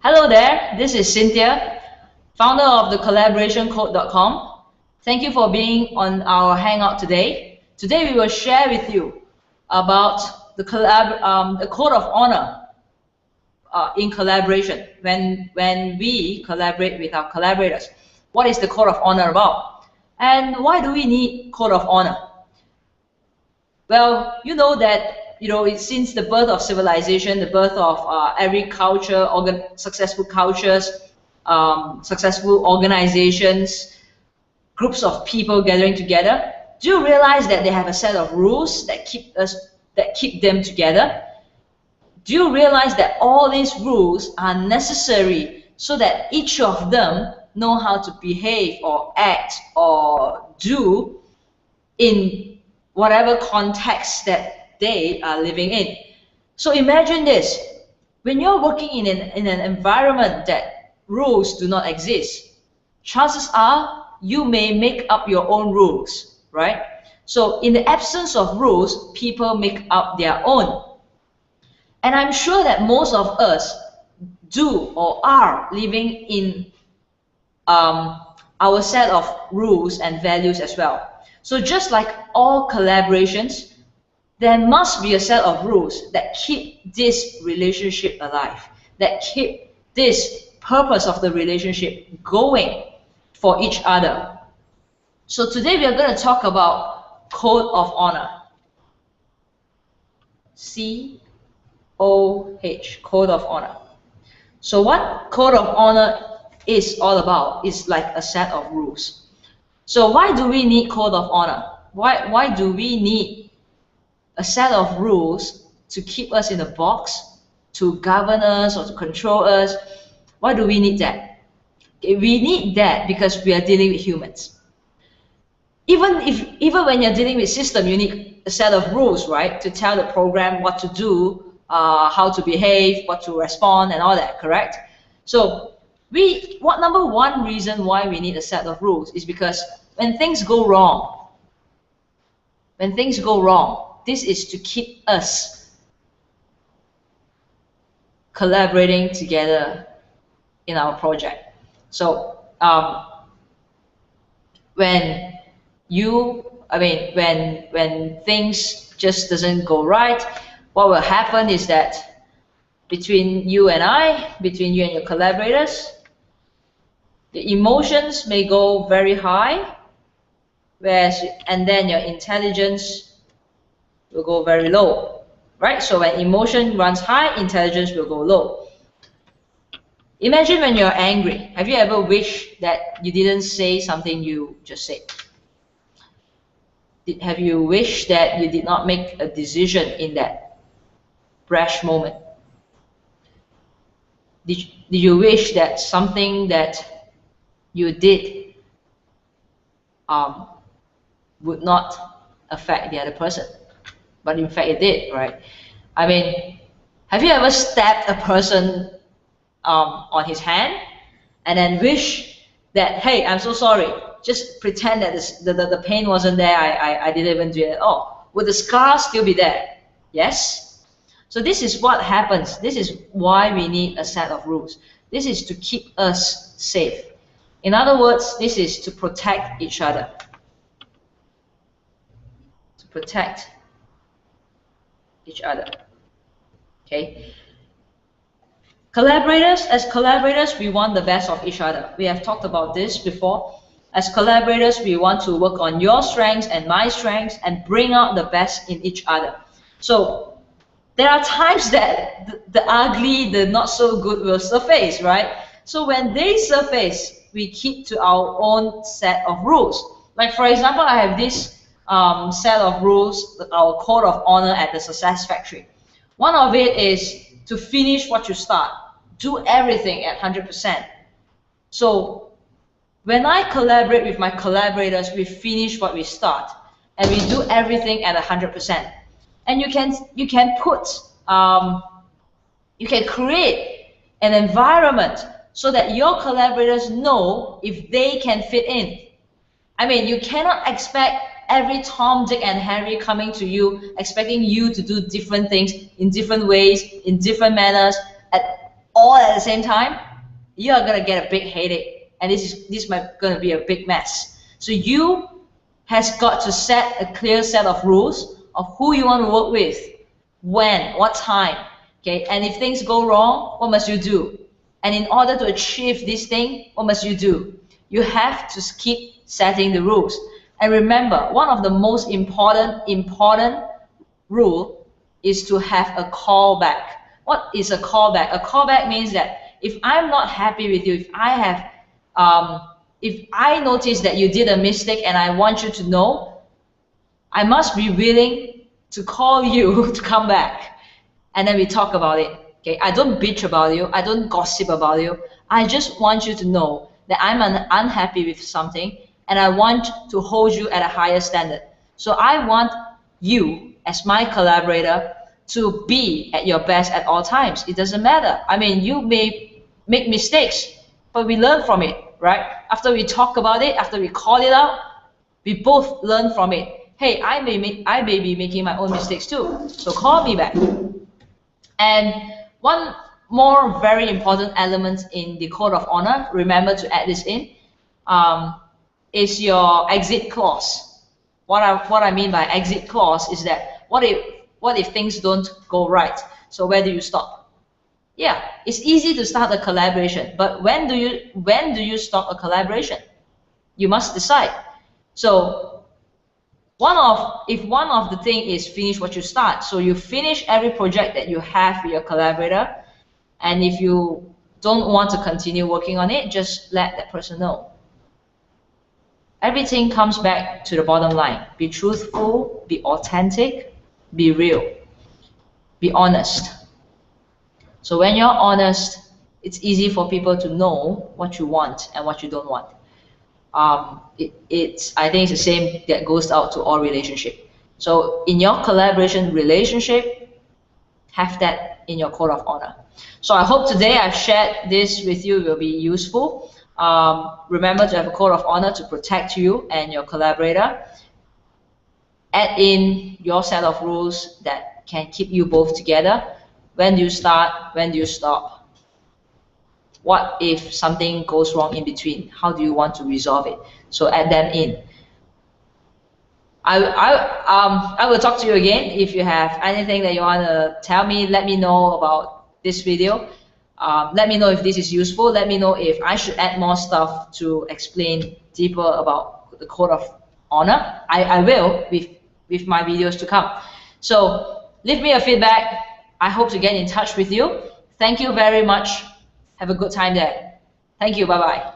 Hello there, this is Cynthia, founder of the collaborationcode.com. Thank you for being on our Hangout today. Today we will share with you about the code of honor in collaboration. When we collaborate with our collaborators, what is the code of honor about? And why do we need code of honor? Well, you know that it's since the birth of civilization, the birth of every culture, successful cultures, successful organizations, groups of people gathering together. Do you realize that they have a set of rules that keep them together? Do you realize that all these rules are necessary so that each of them know how to behave or act or do in whatever context that they are living in? So imagine this: when you're working in an environment that rules do not exist, chances are you may make up your own rules, right? So in the absence of rules, people make up their own. And I'm sure that most of us do or are living in our set of rules and values as well. So just like all collaborations, there must be a set of rules that keep this relationship alive, that keep this purpose of the relationship going for each other. So today we are going to talk about code of honor. COH, code of honor. So what code of honor is all about is like a set of rules. So why do we need code of honor? Why do we need a set of rules to keep us in a box, to govern us or to control us? Why do we need that? We need that because we are dealing with humans. Even when you're dealing with system, you need a set of rules, right? To tell the program what to do, how to behave, what to respond, and all that, correct? So number one reason why we need a set of rules is because when things go wrong, this is to keep us collaborating together in our project. So when things just doesn't go right, what will happen is that between you and your collaborators, the emotions may go very high, and then your intelligence will go very low, right? So when emotion runs high, intelligence will go low. Imagine when you're angry. Have you ever wished that you didn't say something you just said? Have you wished that you did not make a decision in that brash moment? Did you wish that something that you did would not affect the other person? But in fact it did, right? I mean, have you ever stabbed a person on his hand and then wish that, hey, I'm so sorry, just pretend that the pain wasn't there, I didn't even do it at all? Would the scar still be there? Yes? So this is what happens. This is why we need a set of rules. This is to keep us safe. In other words, this is to protect each other. To protect each other. Okay. As collaborators, we want the best of each other. We have talked about this before. As collaborators, we want to work on your strengths and my strengths and bring out the best in each other. So there are times that the ugly, the not so good will surface, right? So when they surface, we keep to our own set of rules. Like for example, I have this set of rules, our code of honor at the Success Factory. One of it is to finish what you start. Do everything at 100%. So when I collaborate with my collaborators, we finish what we start, and we do everything at 100%. And you can create an environment so that your collaborators know if they can fit in. I mean, you cannot expect every Tom, Dick, and Harry coming to you, expecting you to do different things in different ways, in different manners, all at the same time, you are gonna get a big headache, and this might gonna be a big mess. So you has got to set a clear set of rules of who you want to work with, when, what time, okay? And if things go wrong, what must you do? And in order to achieve this thing, what must you do? You have to keep setting the rules. And remember, one of the most important rule is to have a callback. What is a callback? A callback means that if I'm not happy with you, if I notice that you did a mistake and I want you to know, I must be willing to call you to come back, and then we talk about it. Okay, I don't bitch about you, I don't gossip about you. I just want you to know that I'm unhappy with something, and I want to hold you at a higher standard. So I want you, as my collaborator, to be at your best at all times. It doesn't matter. I mean, you may make mistakes, but we learn from it, right? After we talk about it, after we call it out, we both learn from it. Hey, I may be making my own mistakes too, so call me back. And one more very important element in the code of honor, remember to add this in, is your exit clause. What I mean by exit clause is that what if things don't go right? So where do you stop? Yeah, it's easy to start a collaboration, but when do you stop a collaboration? You must decide. So if one of the thing is finish what you start, so you finish every project that you have with your collaborator, and if you don't want to continue working on it, just let that person know. Everything comes back to the bottom line. Be truthful, be authentic, be real, be honest. So when you're honest, it's easy for people to know what you want and what you don't want. I think it's the same that goes out to all relationships. So in your collaboration relationship, have that in your code of honor. So I hope today I've shared this with you will be useful. Remember to have a code of honor to protect you and your collaborator. Add in your set of rules that can keep you both together. When do you start? When do you stop? What if something goes wrong in between? How do you want to resolve it? So add them in. I will talk to you again. If you have anything that you want to tell me, let me know about this video. Let me know if this is useful. Let me know if I should add more stuff to explain deeper about the code of honor. I will with my videos to come. So leave me a feedback. I hope to get in touch with you. Thank you very much. Have a good time there. Thank you. Bye-bye.